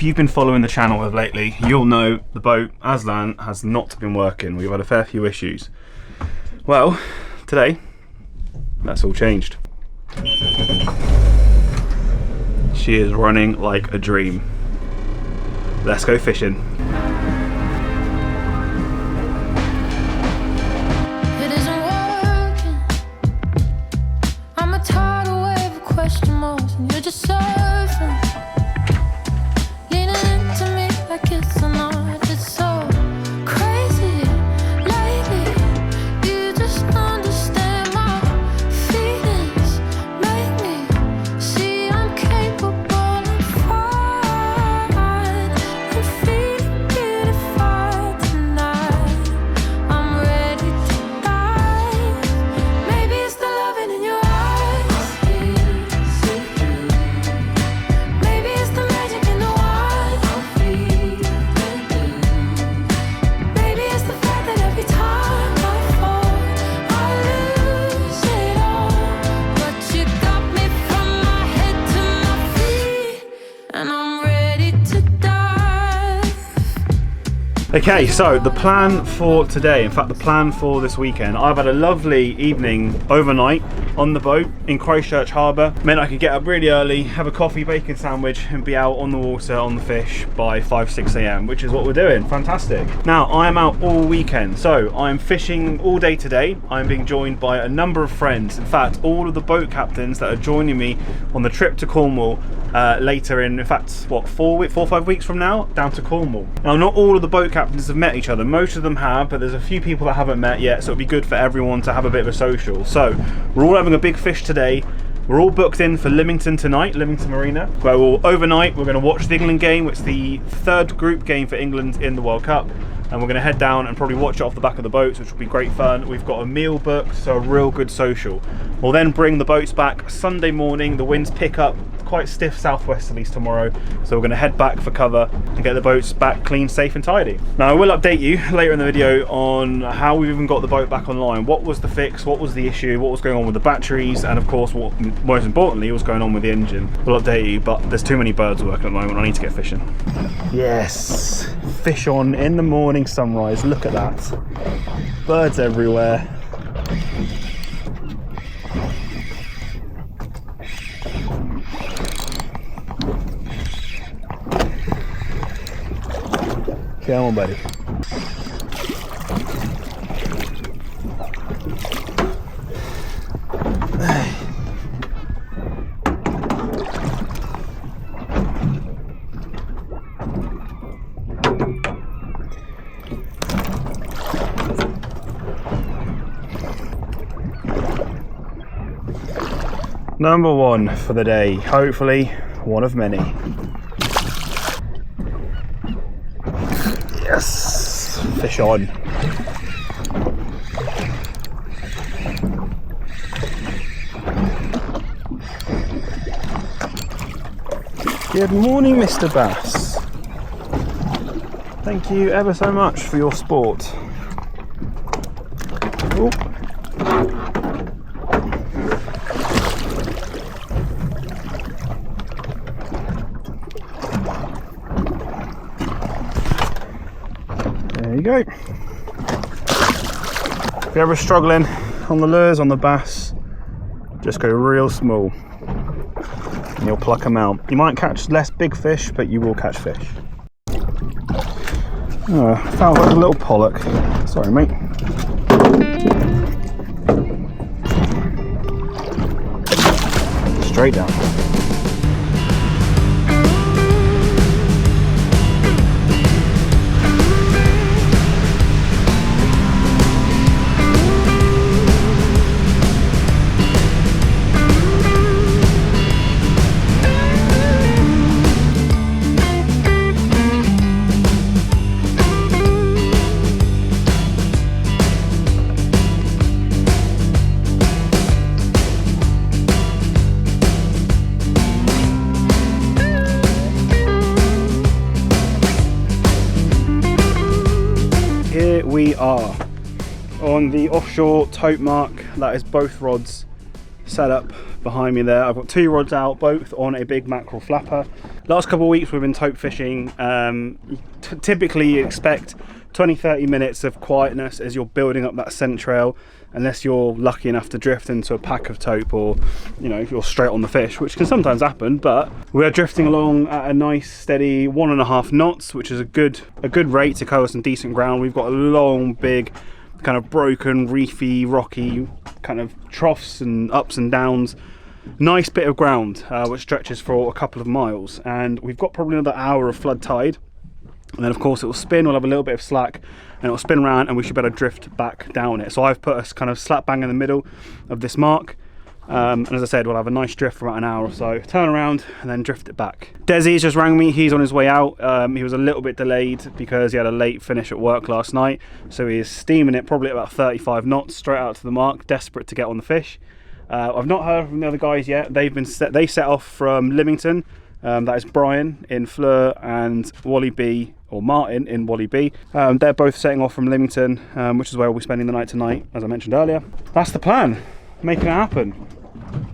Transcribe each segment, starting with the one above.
if you've been following the channel of lately, you'll know the boat, Aslan, has not been working. We've had a fair few issues. Well, today, that's all changed. She is running like a dream. Let's go fishing. It isn't working. I'm a tidal wave of question marks, and you're just surfing, leaning into me like it's a knot. It's so crazy lately. You just understand my feelings, make me see I'm capable and fine, and feeling beautified tonight. I'm ready to dive. Maybe it's the loving in your eyes. Maybe it's the magic in the wine. Maybe it's the fact that every time I fall, I lose it all. But you got me from my head to my feet, and I'm ready to dive. Okay, so the plan for today, in fact the plan for this weekend, I've had a lovely evening overnight on the boat in Christchurch Harbour. Meant I could get up really early, have a coffee, bacon sandwich and be out on the water on the fish by 5-6 AM, which is what we're doing. Fantastic. Now I am out all weekend, so I'm fishing all day today. I'm being joined by a number of friends, in fact all of the boat captains that are joining me on the trip to Cornwall later in fact, what, 4 or 5 weeks from now, down to Cornwall. Now not all of the boat captains have met each other, most of them have, but there's a few people that haven't met yet, so it'd be good for everyone to have a bit of a social. So we're all having a big fish today. We're all booked in for Lymington tonight, Lymington Marina, where overnight we're going to watch the England game. It's the third group game for England in the World Cup, and we're going to head down and probably watch it off the back of the boats, which will be great fun. We've got a meal booked, so a real good social. We'll then bring the boats back Sunday morning. The winds pick up, quite stiff southwesterlies tomorrow, so we're going to head back for cover and get the boats back clean, safe and tidy. Now I will update you later in the video on how we've even got the boat back online, what was the fix, what was the issue, what was going on with the batteries, and of course what most importantly was going on with the engine. We'll update you, but there's too many birds working at the moment. I need to get fishing. Yes, fish on in the morning sunrise. Look at that, birds everywhere. Come on, buddy. Number one for the day, hopefully one of many. Yes, fish on. Good morning, Mr. Bass. Thank you ever so much for your sport. Ooh. There you go. If you're ever struggling on the lures, on the bass, just go real small and you'll pluck them out. You might catch less big fish, but you will catch fish. Oh, found like a little pollock. Sorry, mate. Straight down. Here we are on the offshore tope mark. That is both rods set up behind me there. I've got two rods out, both on a big mackerel flapper. Last couple of weeks we've been tope fishing. Typically you expect 20-30 minutes of quietness as you're building up that scent trail, unless you're lucky enough to drift into a pack of tope, or you know, if you're straight on the fish, which can sometimes happen. But we're drifting along at a nice steady 1.5 knots, which is a good rate to cover some decent ground. We've got a long, big, kind of broken, reefy, rocky kind of troughs and ups and downs. Nice bit of ground which stretches for a couple of miles, and we've got probably another hour of flood tide, and then of course it will spin. We'll have a little bit of slack and it will spin around and we should be able to drift back down it. So I've put us kind of slap bang in the middle of this mark, and as I said, we'll have a nice drift for about an hour or so, turn around and then drift it back. Desi's just rang me, he's on his way out. He was a little bit delayed because he had a late finish at work last night, so he is steaming it probably at about 35 knots straight out to the mark, desperate to get on the fish. I've not heard from the other guys yet. They set off from Lymington. That is Brian in Fleur and Wally B, or Martin in Wally B. They're both setting off from Lymington, which is where we'll be spending the night tonight, as I mentioned earlier. That's the plan, making it happen.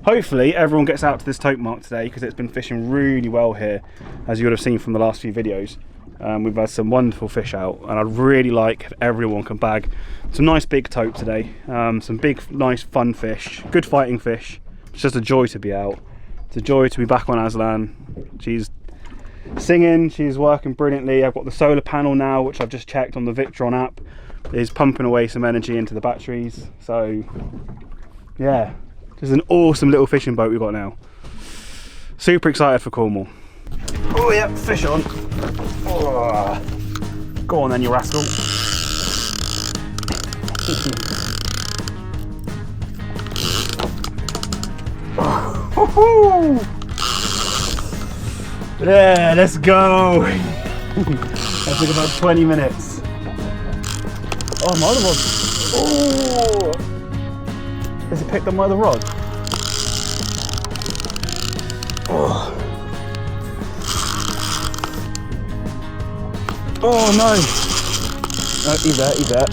Hopefully everyone gets out to this tope mark today, because it's been fishing really well here, as you would have seen from the last few videos. We've had some wonderful fish out, and I'd really like if everyone can bag some nice big tope today. Some big, nice, fun fish, good fighting fish. It's just a joy to be out. It's a joy to be back on Aslan. She's singing, she's working brilliantly. I've got the solar panel now, which I've just checked on the Victron app, is pumping away some energy into the batteries. So yeah, just an awesome little fishing boat we've got now. Super excited for Cornwall. Oh yeah, fish on. Oh. Go on then, you rascal. Yeah, let's go. That took about 20 minutes. Oh, my other rod. Oh, has it picked up my other rod? Oh. Oh no! No, he's there.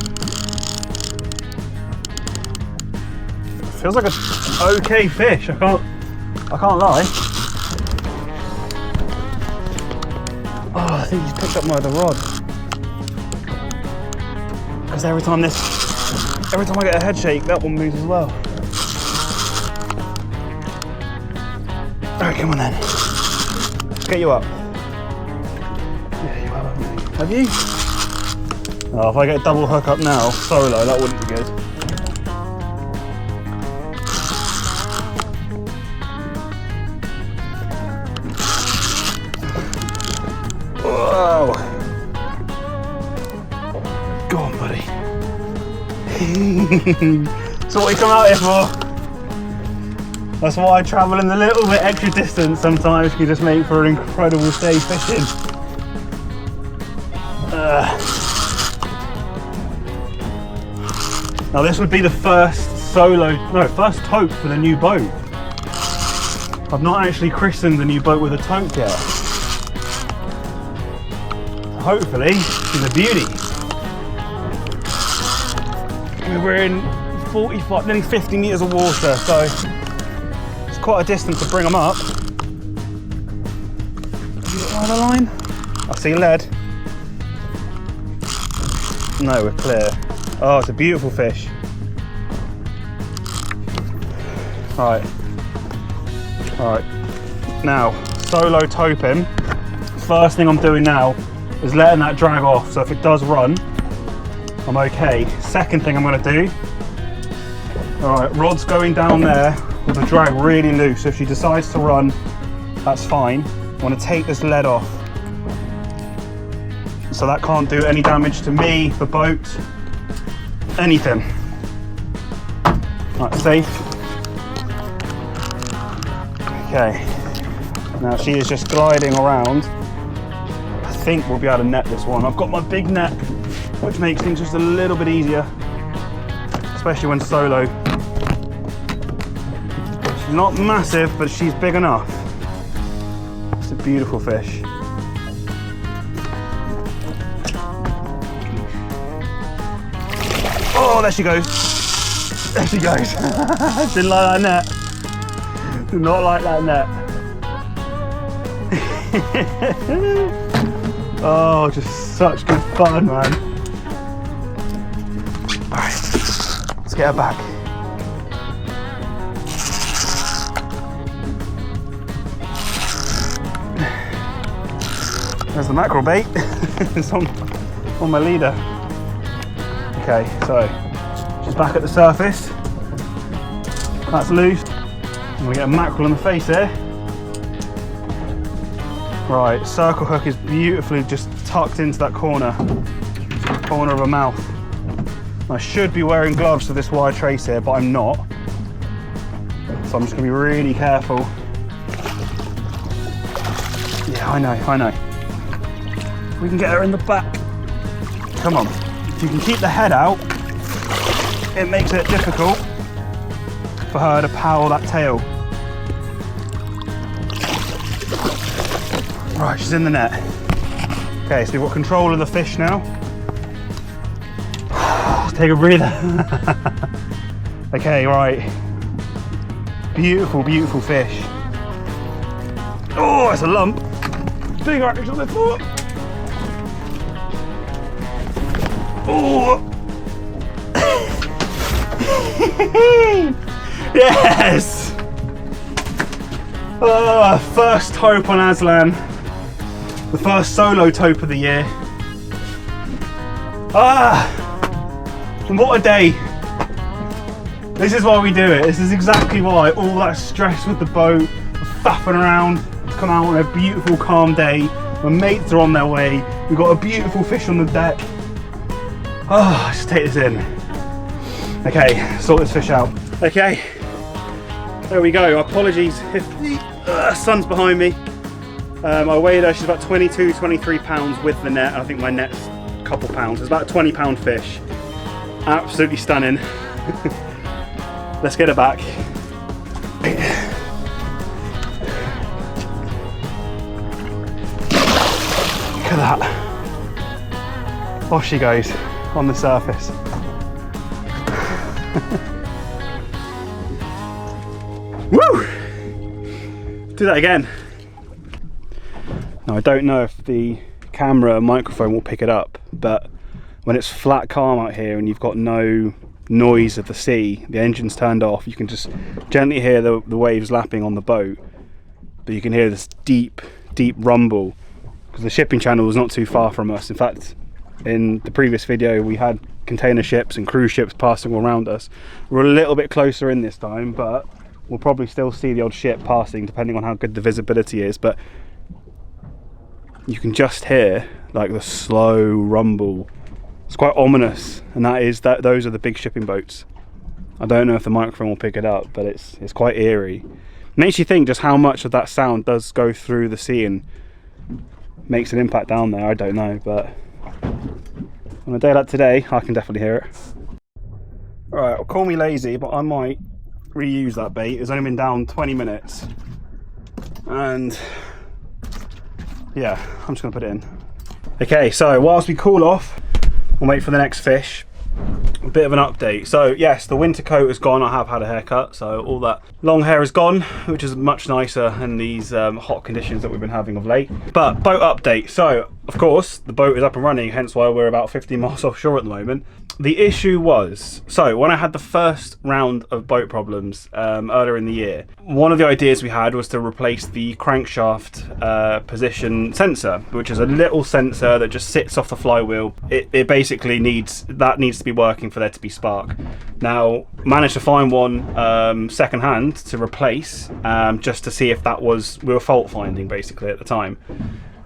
Feels like a okay fish. I can't lie. Oh, I think he's picked up my other rod. Because every time I get a head shake, that one moves as well. Alright, come on then. Let's get you up. Have you? Oh, if I get a double hook up now, solo, that wouldn't be good. Whoa! Go on, buddy. That's what we come out here for. That's why travelling a little bit extra distance sometimes can just make for an incredible day fishing. Now this would be the first tope for the new boat. I've not actually christened the new boat with a tope yet. Hopefully, it's a beauty. We're in 45, nearly 50 metres of water, so it's quite a distance to bring them up. Have you got one on the line? I see lead. No, we're clear. Oh, it's a beautiful fish. Alright. Now, solo toping. First thing I'm doing now is letting that drag off, so if it does run, I'm okay. Second thing I'm going to do, alright, rod's going down there with the drag really loose. If she decides to run, that's fine. I want to take this lead off, so that can't do any damage to me, the boat, anything. Right, safe. Okay, now she is just gliding around. I think we'll be able to net this one. I've got my big net, which makes things just a little bit easier, especially when solo. She's not massive, but she's big enough. It's a beautiful fish. Oh, there she goes. There she goes. Didn't like that net. Did not like that net. Oh, just such good fun, man. Alright, let's get her back. There's the mackerel bait. It's on my leader. Okay, so she's back at the surface. That's loose. I'm gonna get a mackerel in the face here. Right, circle hook is beautifully just tucked into that corner of her mouth. I should be wearing gloves for this wire trace here, but I'm not. So I'm just gonna be really careful. Yeah, I know. We can get her in the back. Come on. If you can keep the head out, it makes it difficult for her to power that tail. Right, she's in the net. Okay, so we've got control of the fish now. Let's take a breather. Okay, right. Beautiful, beautiful fish. Oh, it's a lump. Bigger actually than I thought. Oh! Yes! Oh, first tope on Aslan. The first solo tope of the year. Ah! And what a day. This is why we do it. This is exactly why. All that stress with the boat, faffing around, to come out on a beautiful calm day. My mates are on their way. We've got a beautiful fish on the deck. Oh, let's take this in. Okay, sort this fish out. Okay, there we go. Apologies if the sun's behind me. I weighed her, she's about 22, 23 pounds with the net. I think my net's a couple pounds. It's about a 20-pound fish. Absolutely stunning. Let's get her back. Look at that. Off she goes on the surface. Woo! Do that again. Now I don't know if the camera and microphone will pick it up, but when it's flat calm out here and you've got no noise of the sea, the engine's turned off, you can just gently hear the waves lapping on the boat, but you can hear this deep rumble because the shipping channel was not too far from us. In fact, in the previous video we had container ships and cruise ships passing all around us. We're a little bit closer in this time, but we'll probably still see the odd ship passing depending on how good the visibility is, but you can just hear like the slow rumble. It's quite ominous, and those are the big shipping boats. I don't know if the microphone will pick it up, but it's quite eerie. Makes you think just how much of that sound does go through the sea and makes an impact down there. I don't know, but on a day like today, I can definitely hear it. Alright, well, call me lazy, but I might reuse that bait. It's only been down 20 minutes. And yeah, I'm just gonna put it in. Okay, so whilst we cool off and wait for the next fish, a bit of an update. So yes, the winter coat is gone. I have had a haircut, so all that long hair is gone, which is much nicer in these hot conditions that we've been having of late. But boat update. So of course the boat is up and running, hence why we're about 15 miles offshore at the moment. The issue was, so when I had the first round of boat problems earlier in the year, one of the ideas we had was to replace the crankshaft position sensor, which is a little sensor that just sits off the flywheel. It basically needs to be working for there to be spark. Now, managed to find one second hand to replace, just to see if we were fault finding basically at the time.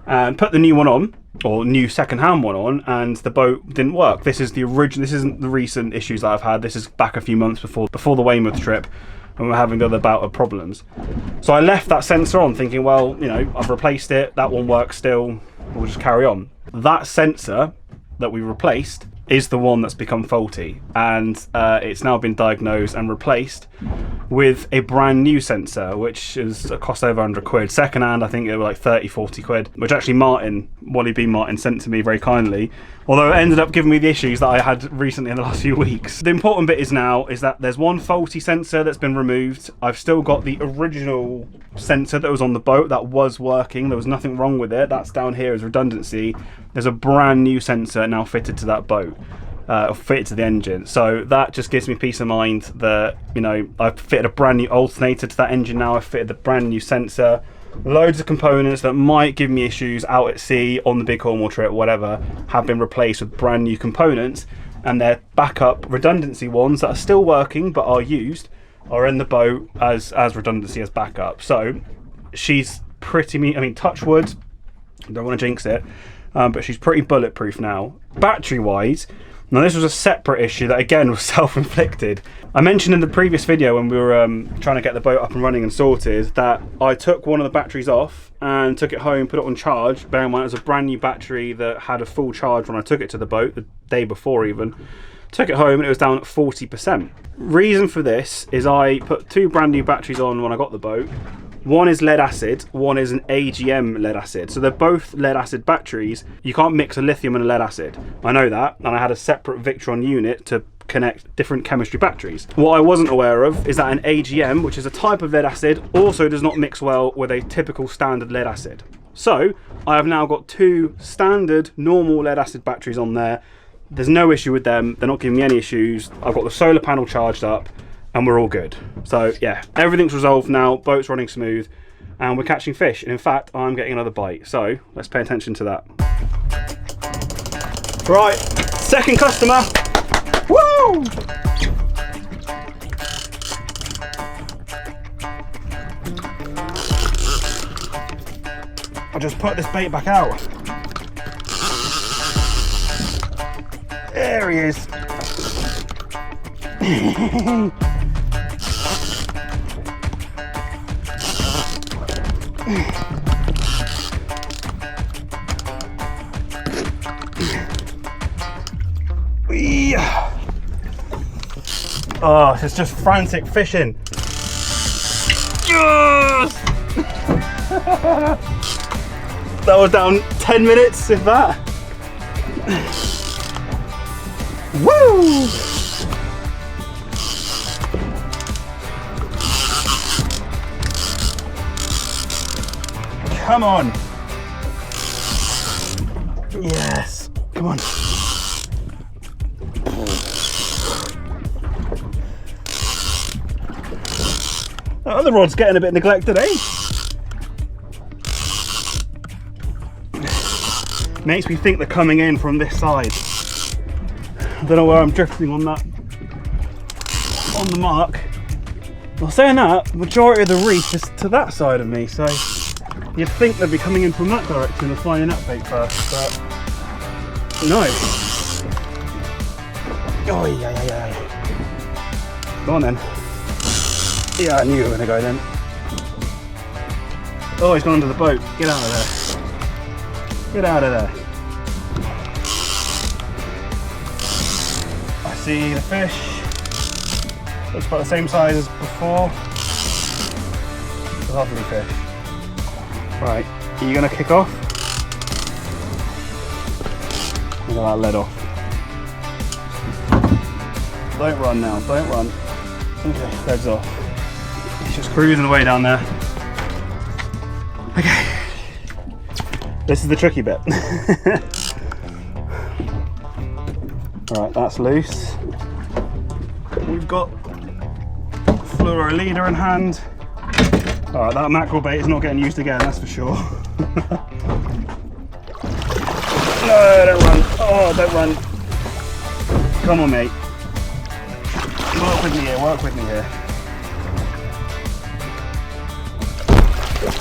And put the new one on, or new second-hand one on, and the boat didn't work. This is the original. This isn't the recent issues that I've had. This is back a few months before the Weymouth trip, when we were having the other bout of problems. So I left that sensor on, thinking, well, you know, I've replaced it. That one works still. We'll just carry on. That sensor that we replaced is the one that's become faulty, and it's now been diagnosed and replaced with a brand new sensor, which is a cost over 100 quid. Second hand, I think it was like 30-40 quid, which actually Wally B Martin sent to me very kindly, although it ended up giving me the issues that I had recently in the last few weeks. The important bit is that there's one faulty sensor that's been removed. I've still got the original sensor that was on the boat that was working. There was nothing wrong with it. That's down here as redundancy. There's a brand new sensor now fitted to that boat. Fitted to the engine, so that just gives me peace of mind that, you know, I've fitted a brand new alternator to that engine now. I've fitted the brand new sensor, loads of components that might give me issues out at sea on the big Cornwall trip, whatever, have been replaced with brand new components, and their backup redundancy ones that are still working but are used are in the boat as redundancy, as backup. So she's pretty, I mean, touch wood, don't want to jinx it, but she's pretty bulletproof now. Battery wise, now this was a separate issue that again was self-inflicted. I mentioned in the previous video when we were trying to get the boat up and running and sorted that I took one of the batteries off and took it home, put it on charge. Bear in mind it was a brand new battery that had a full charge when I took it to the boat, the day before even. Took it home and it was down at 40%. Reason for this is I put 2 brand new batteries on when I got the boat. One is lead acid, one is an AGM lead acid. So they're both lead acid batteries. You can't mix a lithium and a lead acid. I know that, and I had a separate Victron unit to connect different chemistry batteries. What I wasn't aware of is that an AGM, which is a type of lead acid, also does not mix well with a typical standard lead acid. So I have now got 2 standard normal lead acid batteries on there. There's no issue with them. They're not giving me any issues. I've got the solar panel charged up, and we're all good. So yeah, everything's resolved now, boat's running smooth, and we're catching fish. And in fact, I'm getting another bite. So let's pay attention to that. Right, second customer. Woo! I just put this bait back out. There he is. Oh, it's just frantic fishing. Yes! That was down 10 minutes, if that. Woo! Come on. Yes. Come on. That other rod's getting a bit neglected, eh? Makes me think they're coming in from this side. I don't know where I'm drifting on that, on the mark. Well, saying that, the majority of the reef is to that side of me, so you'd think they'd be coming in from that direction and finding that bait first, but no. Oh, yeah. Go on then. Yeah, I knew you were going to go then. Oh, he's gone under the boat. Get out of there. Get out of there. I see the fish. Looks about the same size as before. Lovely fish. Right, are you going to kick off? Look at that lead off. Don't run now, don't run. Okay, lead's off. He's just cruising away down there. Okay. This is the tricky bit. Right, that's loose. We've got fluoro leader in hand. Alright, that mackerel bait is not getting used again, that's for sure. No, don't run. Oh, don't run. Come on, mate. Work with me here, work with me here.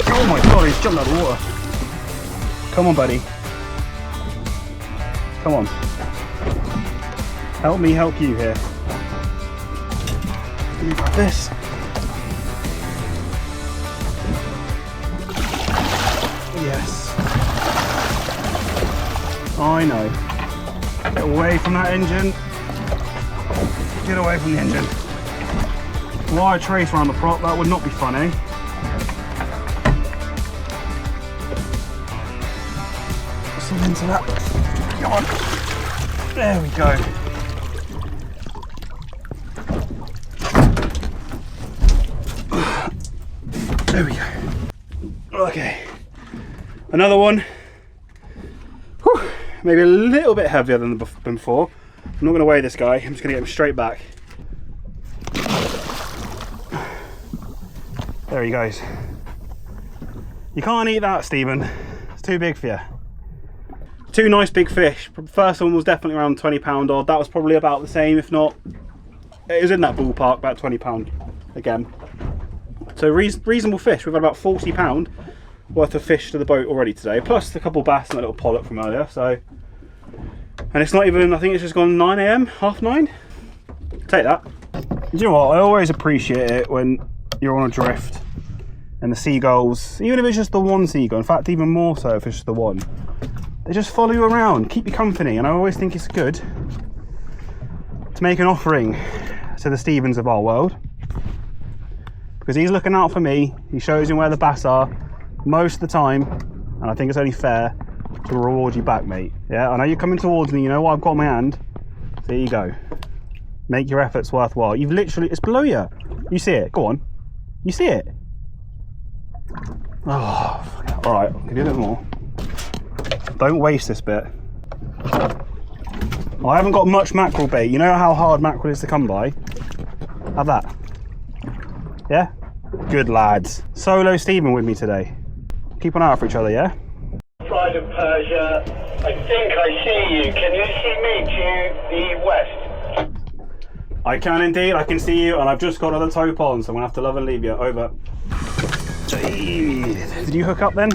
Oh my god, he's jumped out of the water. Come on, buddy. Come on. Help me help you here. You got this. Yes. I know. Get away from that engine. Get away from the engine. Wire trace around the prop, that would not be fun, eh? Some into that. Come on. There we go. There we go. Okay. Another one. Whew. Maybe a little bit heavier than before. I'm not going to weigh this guy. I'm just going to get him straight back. There he goes. You can't eat that, Stephen. It's too big for you. Two nice big fish. First one was definitely around £20 odd. That was probably about the same, if not. It was in that ballpark, about £20 again. So reasonable fish. We've got about £40 worth of fish to the boat already today, plus a couple bass and a little pollock from earlier. So, and it's not even. I think it's just gone 9 AM, half 9. Take that. Do you know what? I always appreciate it when you're on a drift and the seagulls, even if it's just the one seagull. In fact, even more so if it's just the one. They just follow you around, keep you company, and I always think it's good to make an offering to the Stephens of our world. Because he's looking out for me, he shows me where the bass are most of the time, and I think it's only fair to reward you back, mate. Yeah, I know you're coming towards me, you know what I've got in my hand. There you go. Make your efforts worthwhile. You've literally, it's below you. You see it, go on. You see it. Oh, alright, I'll give you a bit more. Don't waste this bit. I haven't got much mackerel bait. You know how hard mackerel is to come by? Have that. Yeah? Good lads. Solo Stephen with me today. Keep an eye out for each other, yeah? Pride of Persia. I think I see you. Can you see me to the west? I can indeed. I can see you, and I've just got another tope on, so I'm going to have to love and leave you. Over. Did you hook up then?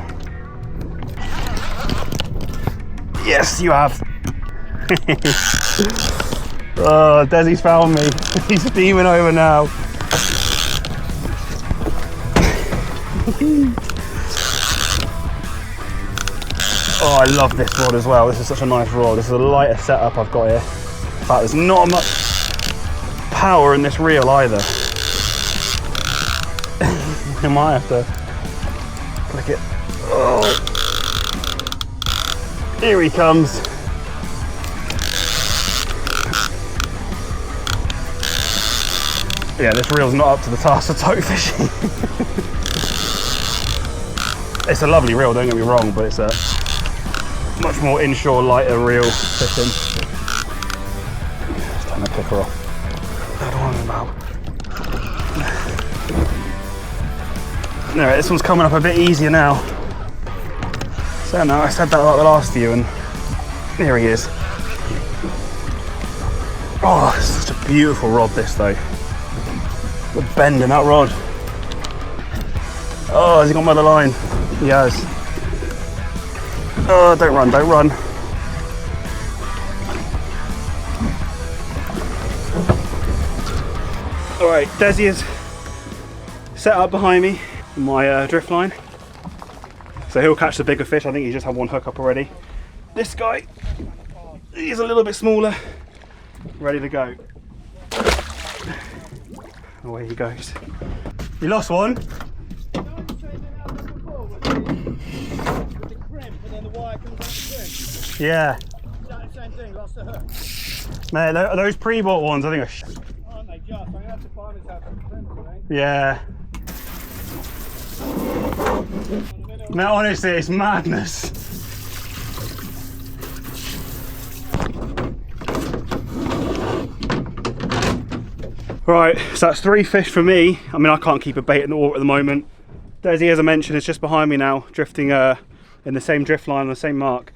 Yes, you have. Oh, Desi's found me. He's steaming over now. Oh, I love this rod as well. This is such a nice rod. This is a lighter setup I've got here. In fact, there's not much power in this reel either. I might have to click it. Oh. Here he comes. Yeah, this reel's not up to the task of tope fishing. It's a lovely reel, don't get me wrong, but it's a much more inshore, lighter reel fishing. Just turn the clicker off. I don't want him out. No, this one's coming up a bit easier now. So now I said that about the last few, and here he is. Oh, it's such a beautiful rod, this though. The bend in that rod. Oh, has he got by the line? He has. Oh, don't run, don't run. All right, Desi is set up behind me in my drift line. So he'll catch the bigger fish. I think he's just had one hook up already. This guy, he's a little bit smaller. Ready to go. Away he goes. You lost one? Yeah. Same thing, lost a hook. Mate, those pre-bought ones, I think are aren't they just? I'm going to have to find myself some crimps, right? Yeah. No, honestly, it's madness. Right, so that's 3 fish for me. I mean, I can't keep a bait in the water at the moment. Desi, as I mentioned, is just behind me now, drifting in the same drift line on the same mark.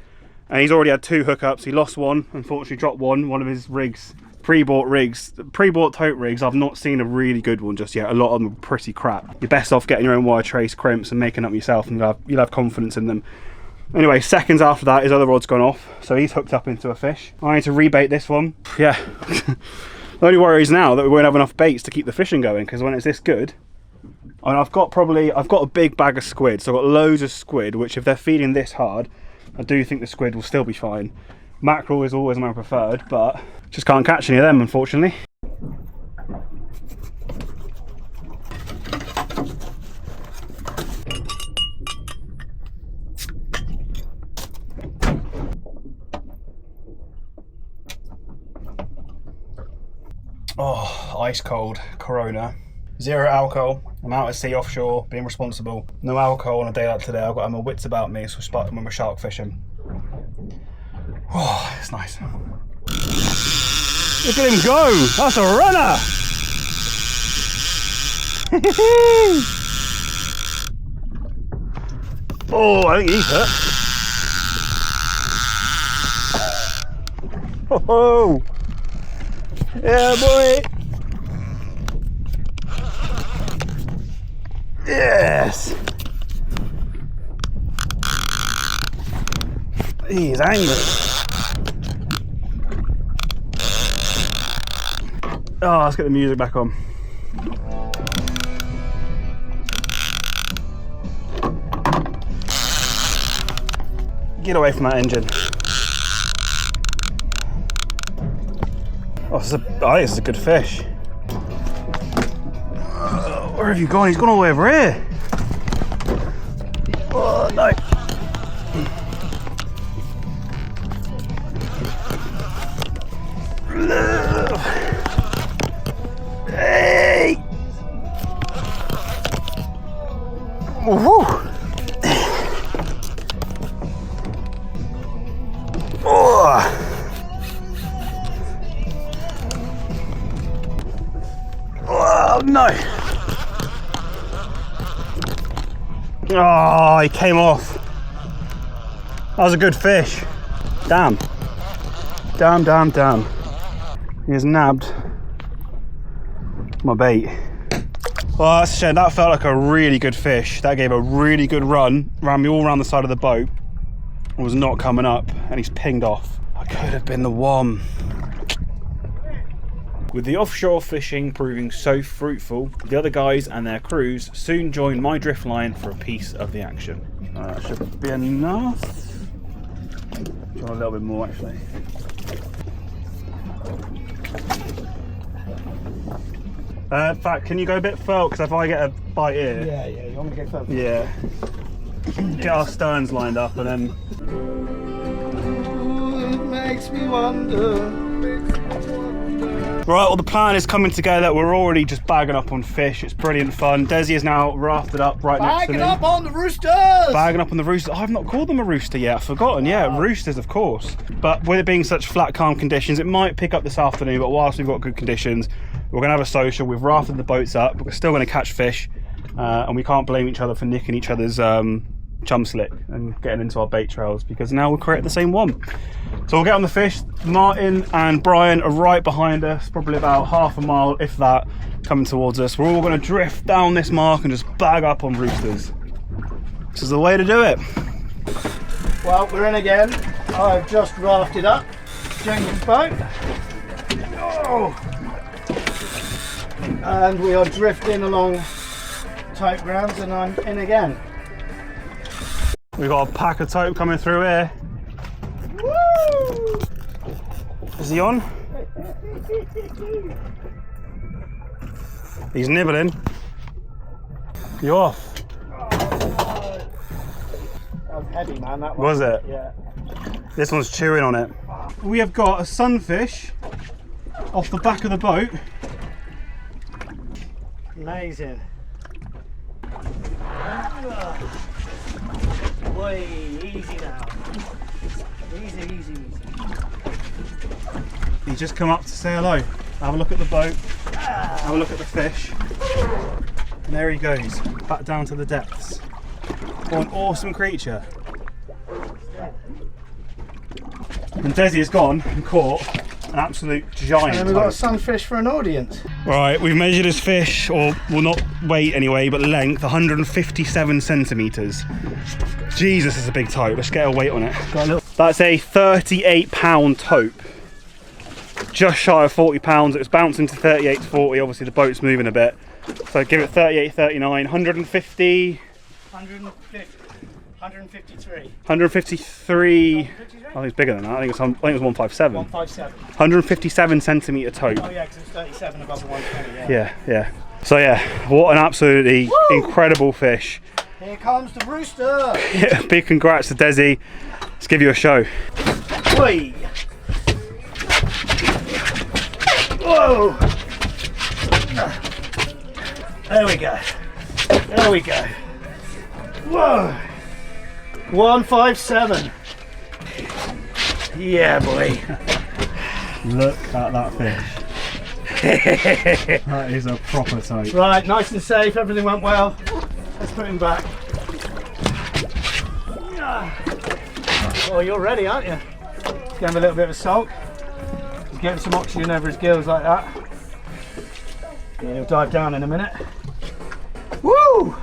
And he's already had 2 hookups. He lost one, unfortunately dropped one of his rigs, pre-bought tope rigs. I've not seen a really good one just yet. A lot of them are pretty crap. You're best off getting your own wire trace crimps and making up yourself, and you'll have confidence in them. Anyway, seconds after that, his other rod's gone off, so he's hooked up into a fish. I need to rebait this one. Yeah. The only worry is now that we won't have enough baits to keep the fishing going, because when it's this good, and I've got a big bag of squid, so I've got loads of squid, which if they're feeding this hard, I do think the squid will still be fine. Mackerel is always my preferred, but just can't catch any of them, unfortunately. Oh, ice cold Corona. 0 alcohol. I'm out at sea offshore, being responsible. No alcohol on a day like today. I've got my wits about me, so when we're shark fishing. Oh, it's nice. Look at him go! That's a runner! Oh, I think he's hurt. Oh, yeah, boy. Yes. He's angry. Oh, let's get the music back on. Get away from that engine. Oh, I think this is a good fish. Where have you gone? He's gone all the way over here. Oh, no. Hey! Woohoo! Oh! Oh, no! Oh, he came off. That was a good fish. Damn. Damn, damn, damn. He has nabbed my bait. Well, that's a shame. That felt like a really good fish. That gave a really good run, ran me all around the side of the boat, and was not coming up, and he's pinged off. I could have been the one. With the offshore fishing proving so fruitful, the other guys and their crews soon joined my drift line for a piece of the action. That should be enough. Do you want a little bit more, actually? In fact, can you go a bit further? Because if I get a bite here... Yeah, you want me to go further? Yeah. Get our sterns lined up and then... Ooh, it makes me wonder. Right, well the plan is coming together. We're already just bagging up on fish. It's brilliant fun. Desi is now rafted up right next to me. Bagging up on the roosters! Bagging up on the roosters. I've not called them a rooster yet. I've forgotten. Yeah, roosters, of course. But with it being such flat, calm conditions, it might pick up this afternoon. But whilst we've got good conditions, we're going to have a social. We've rafted the boats up. We're still going to catch fish. And we can't blame each other for nicking each other's chum slick and getting into our bait trails, because now we'll create the same one. So we'll get on the fish. Martin and Brian are right behind us, probably about half a mile, if that, coming towards us. We're all going to drift down this mark and just bag up on roosters. This is the way to do it. Well, we're in again. I've just rafted up Jenkins' boat. Oh. And we are drifting along tight grounds, and I'm in again. We've got a pack of tope coming through here. Woo! Is he on? He's nibbling. You off? That was heavy, man, that one. Was it? Yeah. This one's chewing on it. We have got a sunfish off the back of the boat. Amazing. Boy, easy now. Easy, easy, easy. He's just come up to say hello. Have a look at the boat. Have a look at the fish. And there he goes, back down to the depths. What an awesome creature. And Desi has gone and caught an absolute giant. And then we've got a sunfish for an audience. Right, we've measured his fish, or well, not weight anyway, but length, 157 centimetres. Jesus, that's a big tope. Let's get a weight on it. That's a 38-pound tope. Just shy of 40 pounds. It was bouncing to 38 to 40. Obviously, the boat's moving a bit. So give it 38, 39, 150. 150. 153. 153. I think it's bigger than that. I think it was 157. 157. 157 centimetre tope. Oh yeah, because it's 37 above the 120. Yeah. Yeah. So yeah, what an absolutely incredible fish. Here comes the rooster. Yeah, big congrats to Desi. Let's give you a show. Oi. Whoa. There we go. There we go. Whoa. 157. Yeah, boy. Look at that fish. That is a proper tope. Right, nice and safe. Everything went well. Let's put him back. Oh, you're ready, aren't you? Let's give him a little bit of a sulk. Just get him some oxygen over his gills like that. And he'll dive down in a minute. Woo!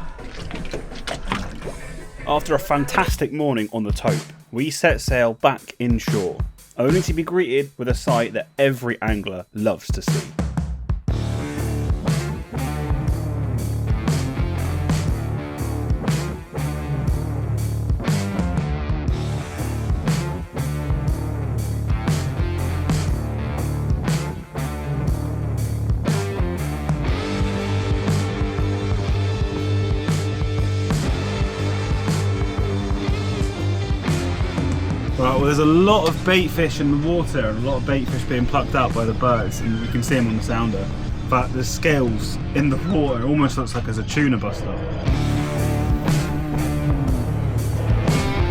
After a fantastic morning on the tope, we set sail back inshore, only to be greeted with a sight that every angler loves to see. Right, well, there's a lot of bait fish in the water and a lot of bait fish being plucked out by the birds, and you can see them on the sounder. But the scales in the water, it almost looks like there's a tuna bust up.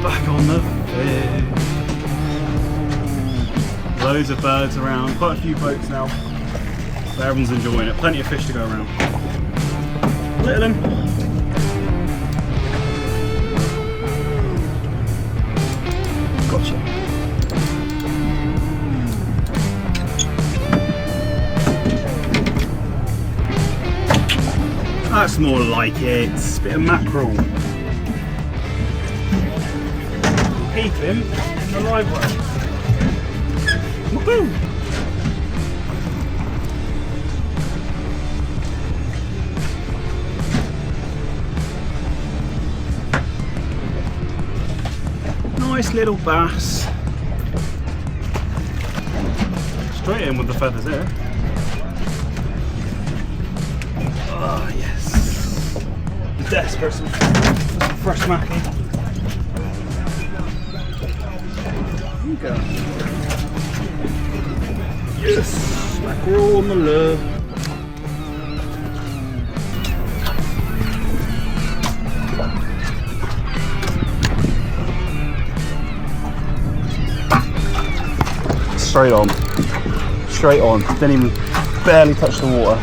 Back on the fish. Loads of birds around, quite a few boats now. But everyone's enjoying it, plenty of fish to go around. Look at them. Gotcha. That's more like it. It's a bit of mackerel. Keep him in the live well. Woohoo! Nice little bass. Straight in with the feathers here. Oh yes. Desperate for some fresh mackerel. There you go. Yes, mackerel on the lure. Straight on. Straight on. Didn't even barely touch the water.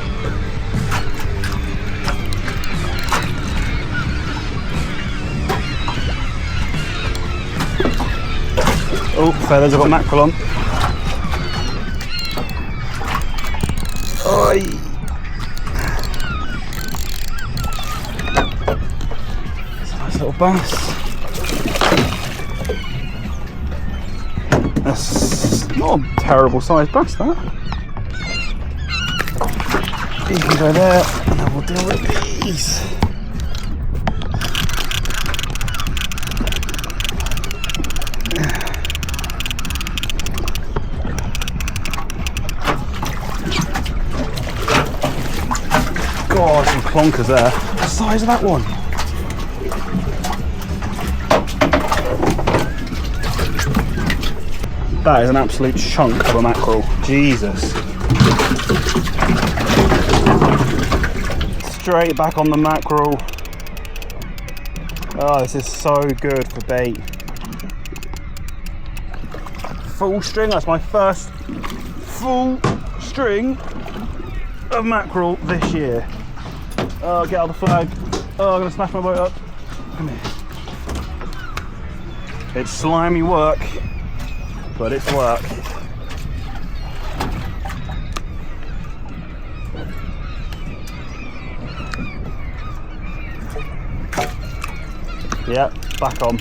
Oh, feathers, I've got mackerel on. Oi! It's a nice little bass. That's not a terrible sized bass, that. You can go there, and then we'll deal with these. God, some clonkers there. What size of that one? That is an absolute chunk of a mackerel. Jesus. Straight back on the mackerel. Oh, this is so good for bait. Full string, that's my first full string of mackerel this year. Oh, get out the flag. Oh, I'm gonna smash my boat up. Come here. It's slimy work, but it's work. Yeah, back on.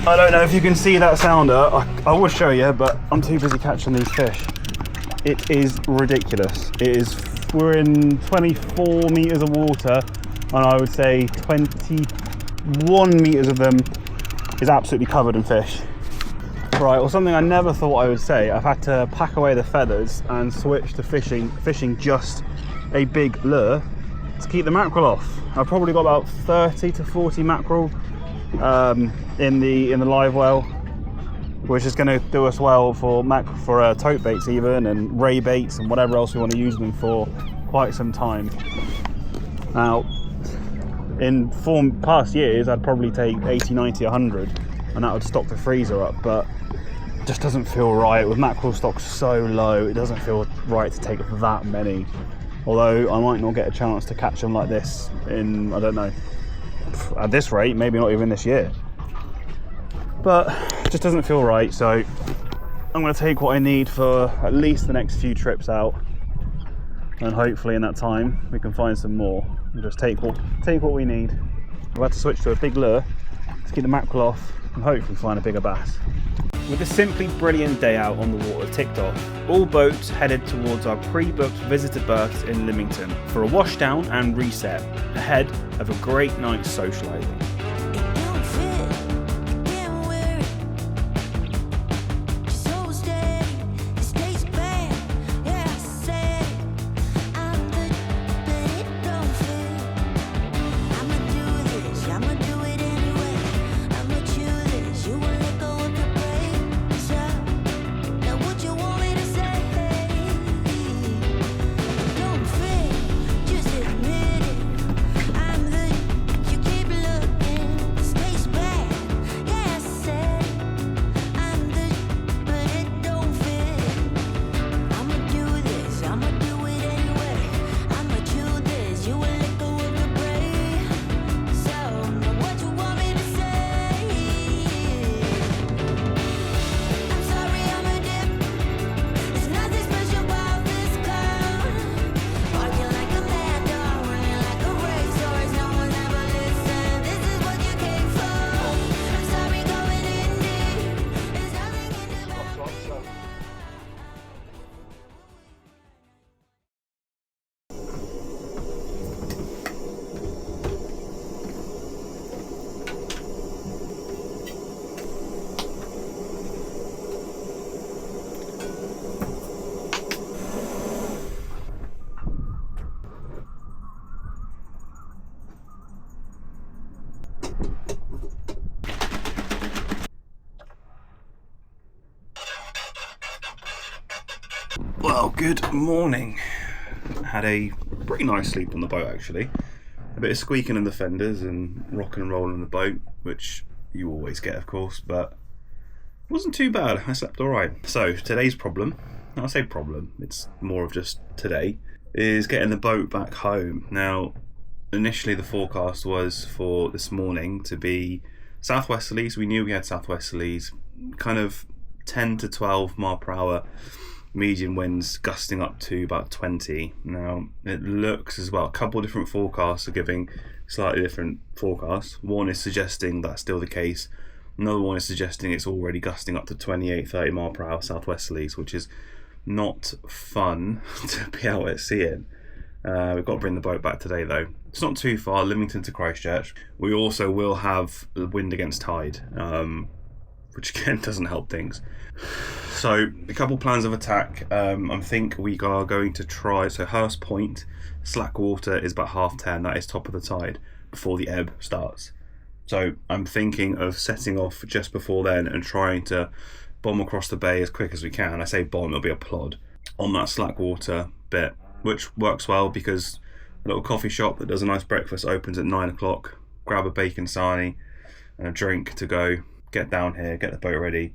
I don't know if you can see that sounder. I will show you, but I'm too busy catching these fish. It is ridiculous. We're in 24 meters of water, and I would say 21 meters of them is absolutely covered in fish. Right, well, something I never thought I would say, I've had to pack away the feathers and switch to fishing just a big lure to keep the mackerel off. I've probably got about 30 to 40 mackerel in the live well, which is going to do us well for tope baits even, and ray baits and whatever else we want to use them for quite some time. Now, in past years, I'd probably take 80, 90, 100, and that would stock the freezer up, but it just doesn't feel right. With mackerel stocks so low, it doesn't feel right to take that many. Although I might not get a chance to catch them like this in, I don't know, at this rate, maybe not even this year. But it just doesn't feel right, so I'm going to take what I need for at least the next few trips out, and hopefully in that time we can find some more and just take what we need. I've had to switch to a big lure to keep the mackerel off and hopefully find a bigger bass. With a simply brilliant day out on the water ticked off, all boats headed towards our pre-booked visitor berths in Lymington for a washdown and reset ahead of a great night socializing. Well, good morning. Had a pretty nice sleep on the boat actually. A bit of squeaking in the fenders and rocking and rolling in the boat, which you always get of course, but it wasn't too bad. I slept alright. So today's problem, I say problem, it's more of just today, is getting the boat back home. Now, initially the forecast was for this morning to be southwesterlies. We knew we had southwesterlies, kind of 10 to 12 mile per hour medium winds gusting up to about 20. Now it looks as well, a couple of different forecasts are giving slightly different forecasts. One is suggesting that's still the case, another one is suggesting it's already gusting up to 28-30 mile per hour southwesterlies, which is not fun to be out at sea in. We've got to bring the boat back today though. It's not too far, Lymington to Christchurch. We also will have the wind against tide, which again doesn't help things. So a couple plans of attack. I think we are going to try, so Hurst Point, slack water is about 10:30, that is top of the tide before the ebb starts. So I'm thinking of setting off just before then and trying to bomb across the bay as quick as we can. I say bomb, it'll be a plod on that slack water bit, which works well because a little coffee shop that does a nice breakfast opens at 9 o'clock. Grab a bacon sarnie and a drink to go, get down here, get the boat ready,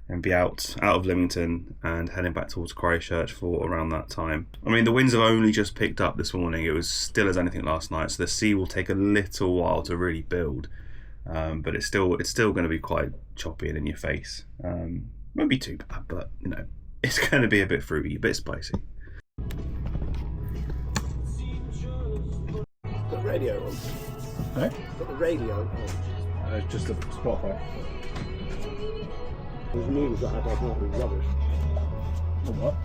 and be out of Lymington and heading back towards Christchurch for around that time. I mean, the winds have only just picked up this morning. It was still as anything last night, so the sea will take a little while to really build. But it's still going to be quite choppy and in your face. Won't be too bad, but you know, it's going to be a bit fruity, a bit spicy. Got the radio on. Hey? Got the radio on. It's just a Spotify. Those noodles that I had last night were rubbish. What?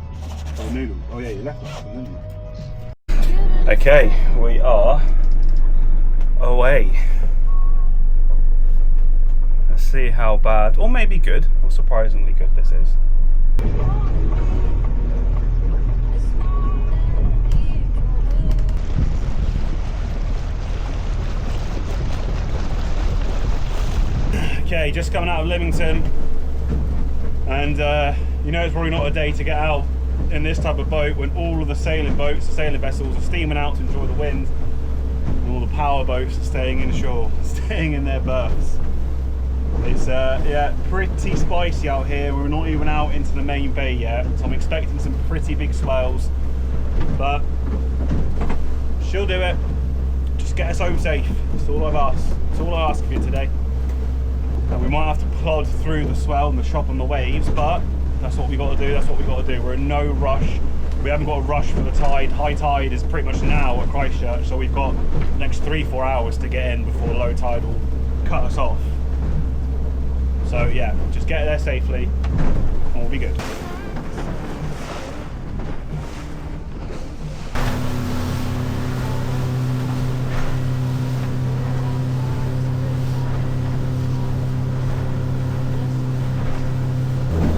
Oh, noodles. Oh yeah, you left them, didn't you? Okay, we are away. Let's see how bad, or maybe good, or surprisingly good this is. Okay, just coming out of Lymington, and you know it's probably not a day to get out in this type of boat when all of the sailing boats, the sailing vessels are steaming out to enjoy the wind, and all the power boats are staying inshore, staying in their berths. It's yeah, pretty spicy out here. We're not even out into the main bay yet, so I'm expecting some pretty big swells, but she'll do it. Just get us home safe. That's all I've asked. That's all I ask of you today. And we might have to plod through the swell and the chop on the waves, but that's what we got to do. That's what we got to do. We're in no rush. We haven't got a rush for the tide. High tide is pretty much now at Christchurch, so we've got the next 3-4 hours to get in before low tide will cut us off. So yeah, just get there safely and we'll be good.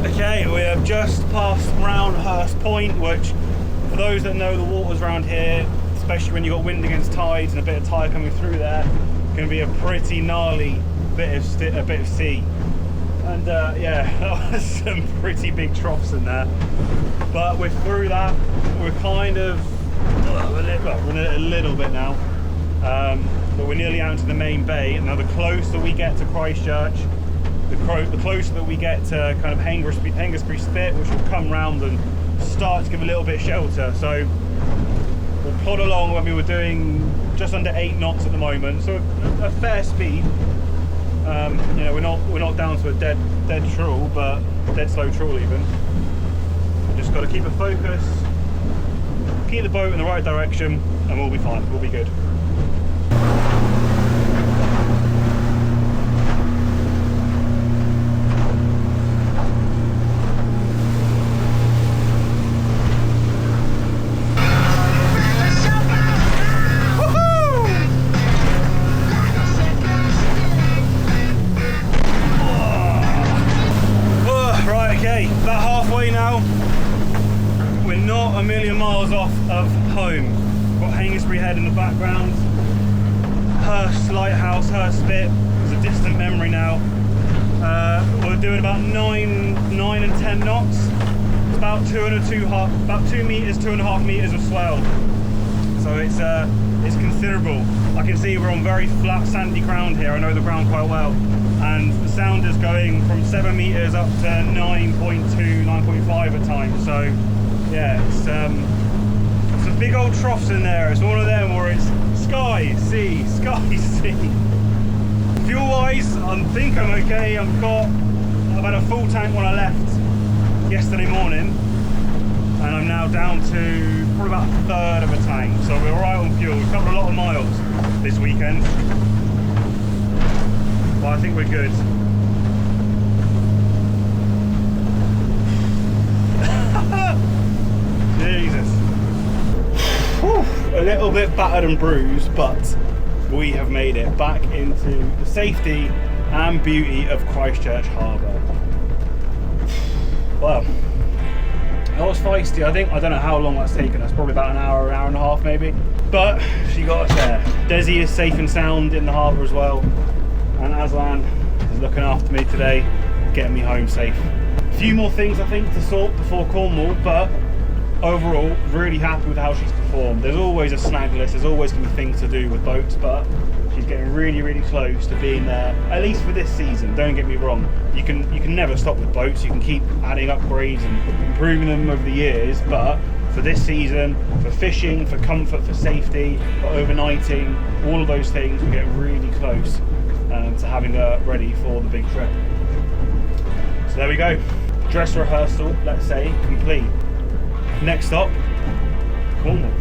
Okay, we have just passed Roundhurst Point, which for those that know the waters around here, especially when you've got wind against tides and a bit of tide coming through there, can be a pretty gnarly bit of sea. And yeah, that was some pretty big troughs in there. But we're through that. We're kind of, well, we're in it a little bit now. But we're nearly out into the main bay. And now the closer we get to Christchurch, the closer that we get to kind of Hengistbury Spit, which will come round and start to give a little bit of shelter. So we'll plod along when we were doing just under 8 knots at the moment, so a fair speed. You know, we're not down to a dead trawl, but dead slow trawl even. Just got to keep a focus, keep the boat in the right direction, and we'll be fine. We'll be good. About halfway now. We're not a million miles off of home. Got Hengistbury Head in the background. Hurst Lighthouse, Hurst Spit is a distant memory now. We're doing about 9 and 10 knots. It's about 2 meters, 2.5 meters of swell. So it's considerable. I can see we're on very flat, sandy ground here. I know the ground quite well. And the sound is going from 7 meters up to 9.2, 9.5 at times. So yeah, it's some big old troughs in there. It's one of them where it's sky, sea, sky, sea. Fuel wise, I think I'm okay. I've had a full tank when I left yesterday morning, and I'm now down to probably about a third of a tank. So we're alright on fuel. We've covered a lot of miles this weekend. But I think we're good. Jesus. Whew, a little bit battered and bruised, but we have made it back into the safety and beauty of Christchurch Harbour. Well, that was feisty. I don't know how long that's taken us, probably about an hour and a half maybe. But she got us there. Desi is safe and sound in the harbour as well. And Aslan is looking after me today, getting me home safe. A few more things I think to sort before Cornwall, but overall really happy with how she's performed. There's always a snag list, there's always going to be things to do with boats, but she's getting really close to being there, at least for this season. Don't get me wrong, you can never stop with boats. You can keep adding upgrades and improving them over the years, but for this season, for fishing, for comfort, for safety, for overnighting, all of those things, we get really close to having her ready for the big trip. So there we go. Dress rehearsal, let's say, complete. Next stop, Cornwall.